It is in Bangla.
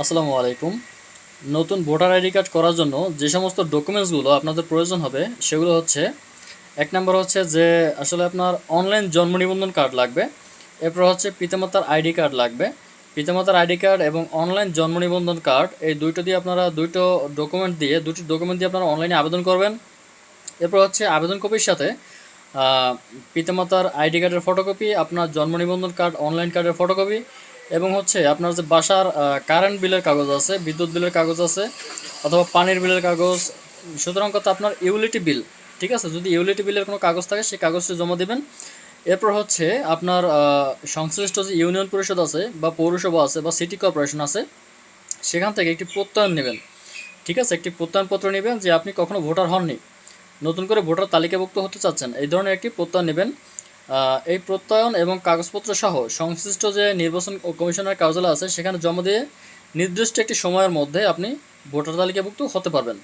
আসসালামু আলাইকুম। নতুন ভোটার আইডি কার্ড করার জন্য যে সমস্ত ডকুমেন্টসগুলো আপনাদের প্রয়োজন হবে সেগুলো হচ্ছে, এক নম্বর হচ্ছে যে আসলে আপনার অনলাইন জন্ম নিবন্ধন কার্ড লাগবে। এরপর হচ্ছে পিতামাতার আইডি কার্ড লাগবে। পিতামাতার আইডি কার্ড এবং অনলাইন জন্ম নিবন্ধন কার্ড এই দুইটো দিয়ে আপনারা দুটি ডকুমেন্ট দিয়ে আপনারা অনলাইনে আবেদন করবেন। এরপর হচ্ছে আবেদন কপির সাথে পিতামাতার আইডি কার্ডের ফটোকপি, আপনার জন্ম নিবন্ধন কার্ড অনলাইন কার্ডের ফটোকপি এবং হচ্ছে আপনার যে বাসার কারেন্ট বিলের কাগজ আছে, বিদ্যুৎ বিলের কাগজ আছে অথবা পানির বিলের কাগজ, সুতরাং কথা আপনার ইউটিলিটি বিল, ঠিক আছে, যদি ইউটিলিটি বিলের কোনো কাগজ থাকে সেই কাগজটি জমা দেবেন। এরপর হচ্ছে আপনার সংশ্লিষ্ট যে ইউনিয়ন পরিষদ আছে বা পৌরসভা আছে বা সিটি কর্পোরেশন আছে সেখান থেকে একটি প্রত্যয়ন নেবেন। ঠিক আছে, একটি প্রত্যয়নপত্র নেবেন যে আপনি কখনো ভোটার হননি, নতুন করে ভোটার তালিকাভুক্ত হতে চাচ্ছেন, এই ধরনের একটি প্রত্যয়ন নেবেন। এই প্রত্যয়ন এবং কাগজপত্র সহ সংশ্লিষ্ট যে নির্বাচন কমিশনের কার্যালয় আছে সেখানে জমা দিয়ে নির্দিষ্ট একটি সময়ের মধ্যে আপনি ভোটার তালিকাভুক্ত হতে পারবেন।